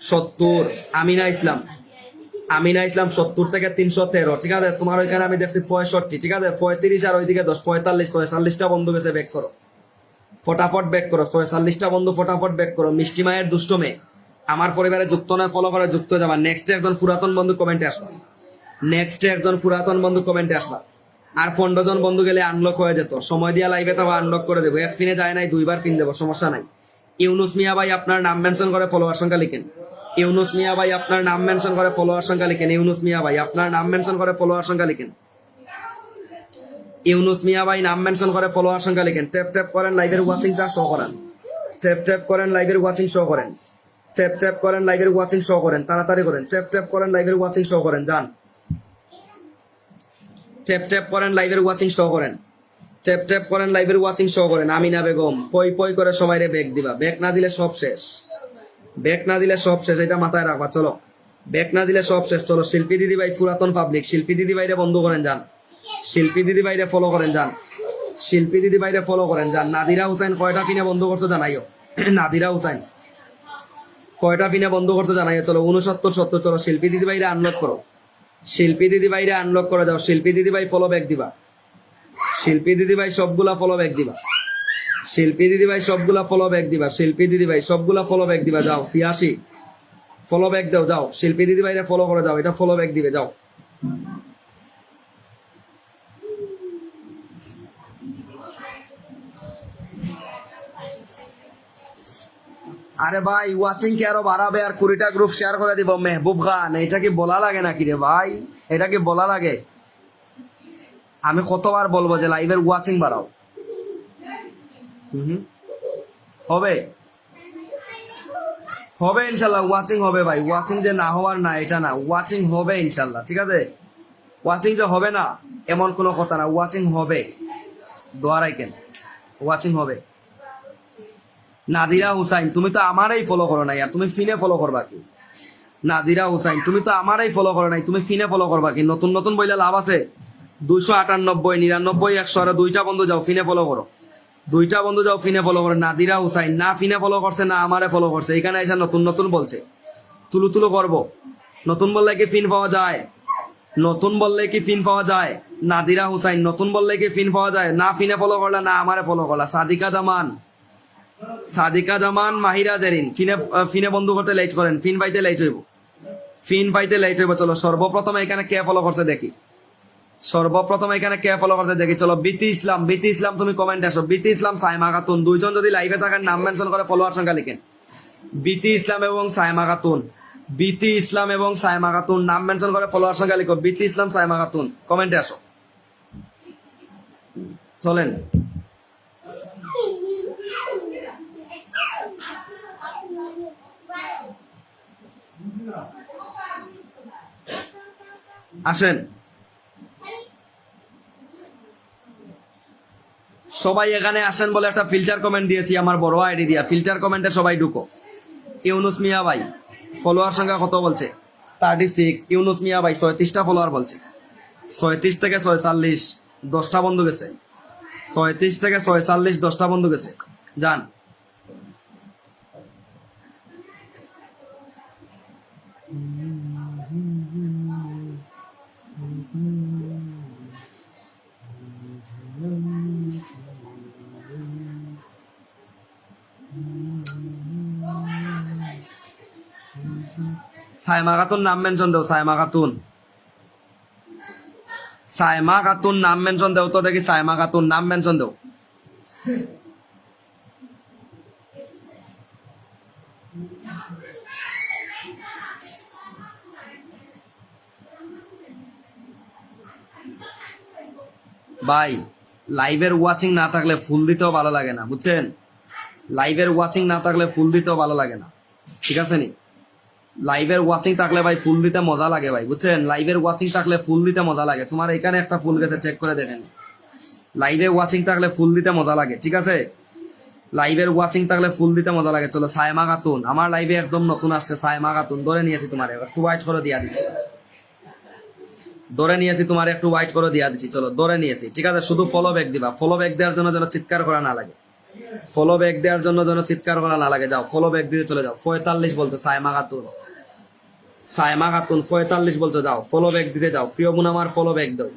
70, আমিনা ইসলাম। আমিনা ইসলাম 70 থেকে 313, ঠিক আছে। তোমার ওইখানে আমি দেখছি 65, ঠিক আছে। 35 আর ওইদিকে 10, 45, 46টা বন্ধু গেছে, ব্যাক করো ফটাফট, ব্যাক করো 46টা বন্ধু, ফটাফট ব্যাক করো। মিষ্টি মায়ের দুষ্ট মেয়ে, আমার পরিবারে যুক্ত নয়, ফলো করে যুক্ত যাবা। নেক্সট একজন পুরাতন বন্ধু কমেন্টে আসবা, নেক্সট একজন পুরাতন বন্ধু কমেন্টে আসবা। আর 15 জন বন্ধু গেলে আনলক হয়ে যেত, সময় দিয়া লাইভে তো আনলক করে দেবো। এক পিনে যায় নাই, 2বার পিন দেবো, সমস্যা নাই। ইউনুস মিয়া ভাই আপনার নাম মেনশন করে ফলোয়ার সংখ্যা লিখেন। ইউনুস মিয়া ভাই আপনার নাম মেনশন করে ফলোয়ার সংখ্যা লিখেন। ইউনুস মিয়া ভাই আপনার নাম মেনশন করে ফলোয়ার সংখ্যা লিখেন। ইউনুস মিয়া ভাই নাম মেনশন করে ফলোয়ার সংখ্যা লিখেন। ট্যাপ ট্যাপ করেন, লাইভের ওয়াচিংটা শো করেন। ট্যাপ ট্যাপ করেন, লাইভের ওয়াচিং শো করেন। ট্যাপ ট্যাপ করেন, লাইভের ওয়াচিং শো করেন, তাড়াতাড়ি করেন। ট্যাপ ট্যাপ করেন, লাইভের ওয়াচিং শো করেন, যান। ট্যাপ ট্যাপ করেন, লাইভের ওয়াচিং শো করেন। ট্যাপ ট্যাপ করেন, লাইভের ওয়াচিং শো করেন। আমিনা বেগম, পই পই করে সবাই রে ব্যাক দিবা, ব্যাক না দিলে সব শেষ। ব্যাক না দিলে সব শেষ, এটা মাথায় রাখবা। চলো, ব্যাক না দিলে সব শেষ। চলো, শিল্পী দিদি ভাই পুরাতন পাবলিক, শিল্পী দিদি ভাইরে বন্ধু করেন, যান। শিল্পী দিদি ভাইরে ফলো করেন, যান। শিল্পী দিদি ভাইরে ফলো করেন, যান। নাদিরা হুসাইন কয়টা পিনে বন্ধ করছো জানাইও। নাদিরা হুসাইন কয়টা পিনে বন্ধ করছো জানাইও। চলো, 69, 70। চলো, শিল্পী দিদি ভাইরে আনলক করো, শিল্পী দিদি ভাইরে আনলক করে যাও। শিল্পী দিদি ভাই ফলো ব্যাক দিবা, শিল্পী দিদি ভাই সবগুলা ফলো ব্যাক দিবা। শিল্পী দিদি ভাই সবগুলা ফলো ব্যাক দিবা। শিল্পী দিদি ভাই সবগুলা ফলো ব্যাক দিবা, যাও। 86 ফলো ব্যাক দাও, যাও। শিল্পী দিদি ভাইরে ফলো করে যাও, এটা ফলো ব্যাক দিবে, যাও। আরে ভাই, ওয়াচিং কে আরো বাড়াবে আর 20টা গ্রুপ শেয়ার করে দিব। মেহবুব খান, এটা কি বলা লাগে নাকি রে ভাই? এটা কি বলা লাগে? আমি কতবার বলবো যে লাইভের ওয়াচিং বাড়াও? হবে, হবে ইনশাল্লাহ, ওয়াচিং হবে ভাই। ওয়াচিং যে না হওয়ার না, এটা না, ওয়াচিং হবে ইনশাল্লাহ, ঠিক আছে। ওয়াচিং যে হবে না এমন কোনো কথা না, ওয়াচিং হবে। দোয়া রাখেন, ওয়াচিং হবে। নাদিরা হুসাইন, তুমি তো আমারই ফলো করো নাই, আর তুমি ফিনে ফলো করবা কি? নাদিরা হুসাইন, তুমি তো আমারই ফলো করো নাই, তুমি ফিনে ফলো করবা কি? নতুন নতুন বইলে লাভ আছে? 298, 99, 100, আর 2টা বন্ধু যাও ফিনে ফলো করো। 2টা বন্ধু যাও ফিনে ফলো করো। নাদিরা হুসাইন না ফিনে ফলো করছে, না আমারে ফলো করছে। এখানে এসে নতুন নতুন বলছে, তুলু তুলু করবো। নতুন বললে কি ফিন পাওয়া যায়? নতুন বললে কি ফিন পাওয়া যায়? নাদিরা হুসাইন, নতুন বললে কি ফিন পাওয়া যায়? না ফিনে ফলো করলা, না আমারে ফলো করলা। সাদিকা জামান, সাদিকা জামান, মাহিরা জেরিন, ফিনে ফিনে বন্ধু করতে লেট করেন। ফিন পাইতে লেট হইব, ফিন পাইতে লেট হইব। চলো, সর্বপ্রথম এখানে কে ফলো করছে দেখি। সর্বপ্রথম এখানে কে ফলো করতে দেখি। চলো, বিতি ইসলাম, বিতি ইসলাম তুমি কমেন্ট আসো। বিতি ইসলাম, সাইমা খাতুন, 2জন যদি লাইভে থাকেন নাম মেনশন করে ফলোয়ার সংখ্যা লিখেন। বিতি ইসলাম এবং সাইমা খাতুন, বিতি ইসলাম এবং সাইমা খাতুন নাম মেনশন করে ফলোয়ার সংখ্যা লিখো। বিতি ইসলাম, সাইমা খাতুন কমেন্টে আসো, চলেন। আসেন সবাই, এখানে আসেন বলে একটা ফিল্টার কমেন্ট দিয়েছি আমার বড় আইডি দিয়া। ফিল্টার কমেন্টে সবাই ঢুকো। ইউনুস মিয়া ভাই ফলোয়ার সংখ্যা কত বলছে? 36। ইউনুস মিয়া ভাই 36টা ফলোয়ার বলছে। 36 থেকে 46, 10টা বন্ধু গেছে। 36 থেকে 46, 10টা বন্ধু গেছে, যান। সাইমা খাতুন নাম মেনশন দেও। সাইমা খাতুন, সাইমা খাতুন নাম মেনশন দেও তো দেখি। সাইমা খাতুন নাম মেনশন দেও। ভাই, লাইভের ওয়াচিং না থাকলে ফুল দিতেও ভালো লাগে না, বুঝছেন? লাইভের ওয়াচিং না থাকলে ফুল দিতেও ভালো লাগে না, ঠিক আছে নি? লাইভের ওয়াচিং থাকলে ভাই ফুল দিতে মজা লাগে ভাই, বুঝছেন? লাইভের ওয়াচিং থাকলে ফুল দিতে মজা লাগে। তোমার এখানে একটা ফুল গেছে, চেক করে দেখেন। লাইভে ওয়াচিং থাকলে ফুল দিতে মজা লাগে, ঠিক আছে? লাইভের ওয়াচিং থাকলে ফুল দিতে মজা লাগে। চলো, সাইমা খাতুন আমার লাইভে একদম নতুন আসছে। সাইমা খাতুন ধরে নিয়েছি, তোমার একটু ওয়াইট করে দিয়া দিচ্ছি। ধরে নিয়েছি, তোমার একটু ওয়াইট করে দিয়া দিচ্ছি। চলো, ধরে নিয়েছি, ঠিক আছে। শুধু ফলো ব্যাক দিবা। ফলো ব্যাক দেওয়ার জন্য যেন চিৎকার করা না লাগে। ফলো ব্যাক দেওয়ার জন্য যেন চিৎকার করা না লাগে, যাও ফলো ব্যাক দিতে চলে যাও। 45 বলতে সাইমা খাতুন, সাইমা খাতুন 45 বলতে, যাও ফলো ব্যাক দিতে যাও। প্রিয় বোন আমার ফলো ব্যাক দাও।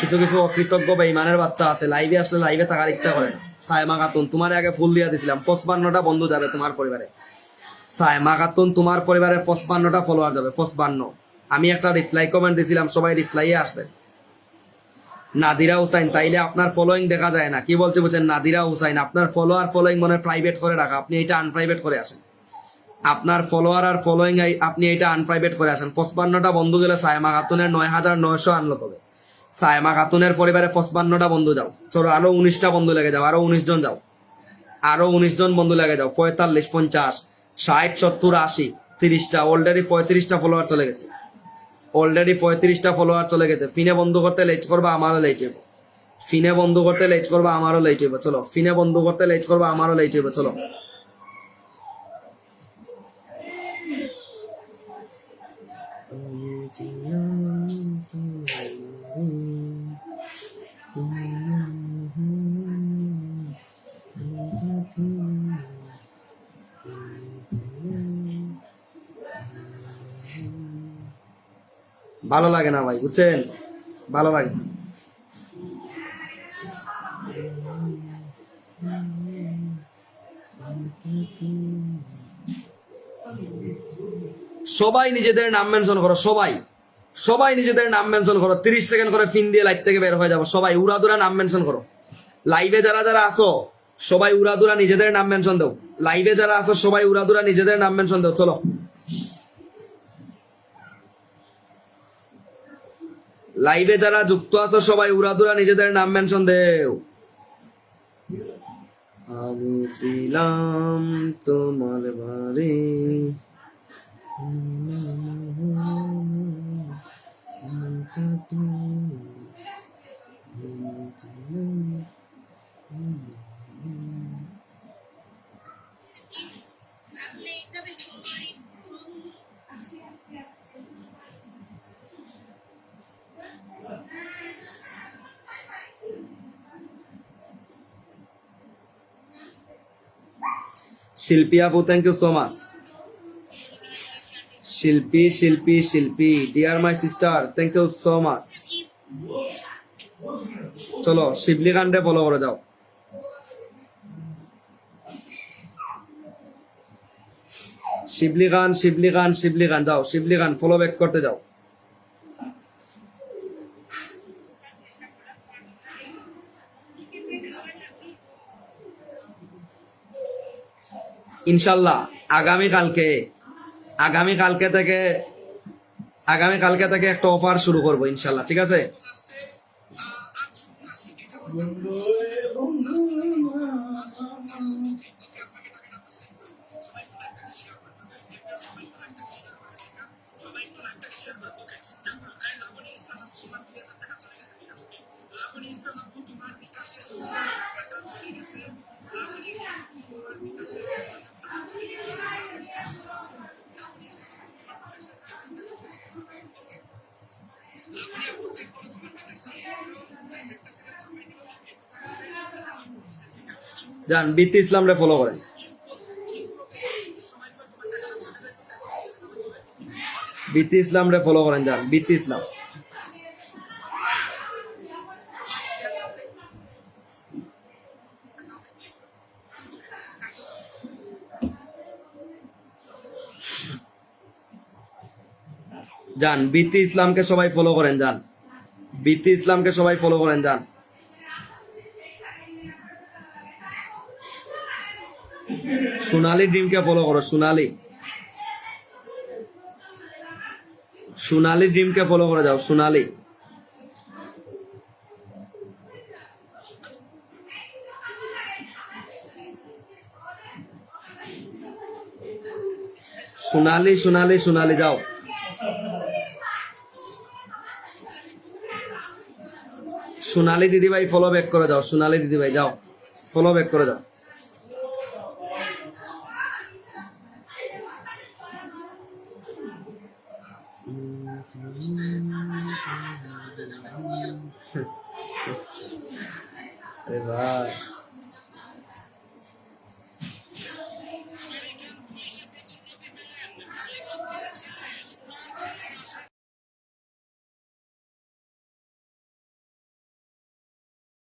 কিছু কিছু অকৃতজ্ঞ বেঈমানের বাচ্চা আছে, লাইভে আসলে লাইভে থাকার ইচ্ছা করে না। সাইমা খাতুন তোমার আগে ফুল দিয়ে দিছিলাম, 55টা বন্ধু যাবে তোমার পরিবারে। সাইমা খাতুন তোমার পরিবারে 55টা ফলোয়ার যাবে, 55। আমি একটা রিপ্লাই কমেন্ট দিছিলাম, সবাই রিপ্লাইয়ে আসবে। নাদিরা হুসাইন, তাইলে আপনার ফলোইং দেখা যায় না, কি বলছে বুঝছেন? নাদিরা হুসাইন আপনার ফলোয়ার ফলোইং মনে প্রাইভেট করে রাখা, আপনি এটা আনপ্রাইভেট করে আসেন। আপনার ফলোয়ার আর ফলোইং আপনি এটা আনপ্রাইভেট করে আসেন। 55টা বন্ধু গেলে সাইমা খাতুনের 9900 আনলো তবে। সাইমা খাতুনের পরিবারে 55টা বন্ধু যাও, চলো আরো 19টা বন্ধু লেগে যাও, আরো 19 জন যাও, আরো 19 জন বন্ধু লেগে যাও। 45, 50, 60, 70, 80, 30টা, অলরেডি 35টা ফলোয়ার চলে গেছে, অলরেডি 35টা ফলোয়ার চলে গেছে। ফিনে বন্ধু করতে লেট করবা, আমারও লেট হইব। ফিনে বন্ধু করতে লেট করবা, আমারও লেট হইব, চলো। ফিনে বন্ধু করতে লেট করবা, আমারও লেট হইব, চলো। ভালো লাগে না ভাই, বুঝছেন? ভালো লাগে না। সবাই নিজেদের নাম মেনশন করো, সবাই সবাই নিজেদের নাম মেনশন করো। 30 সেকেন্ড করে ফিন দিয়ে লাইভ থেকে বের হয়ে যাবো। সবাই উড়াদুরা নাম মেনশন করো। লাইভে যারা যারা আসো সবাই উড়াদুরা নিজেদের নাম মেনশন দাও। লাইভে যারা আসো সবাই উড়াদুরা নিজেদের নাম মেনশন দাও, চলো। লাইভে যারা যুক্ত আছো সবাই উড়াদুরা নিজেদের নাম মেনশন দেও। আমি ছিলাম তোমার বাড়ি। শিল্পী আপু, থ্যাংক ইউ সো মাচ। শিল্পী শিল্পী শিল্পী, dear my sister, thank you so much. চলো শিবলি গানরে ফলো করে যাও। শিবলি গান, শিবলি গান, শিবলি গান, যাও শিবলি গান ফলো ব্যাক করতে যাও। ইনশাল্লাহ আগামী কালকে থেকে একটা অফার শুরু করবো ইনশাল্লাহ, ঠিক আছে? যান বিতি ইসলামরে ফলো করেন। বিতি ইসলামরে ফলো করেন, যান বিতি ইসলাম। যান বিতি ইসলামকে সবাই ফলো করেন, যান বিতি ইসলামকে সবাই ফলো করেন, যান। সোনালি ড্রিমকে ফলো করো, সোনালি সোনালি ড্রিমকে ফলো করে যাও, সোনালি। সোনালি সোনালি সোনালি যাও। সোনালি দিদিভাই ফলো ব্যাক করে যাও, সোনালি দিদিভাই যাও ফলো ব্যাক করে যাও।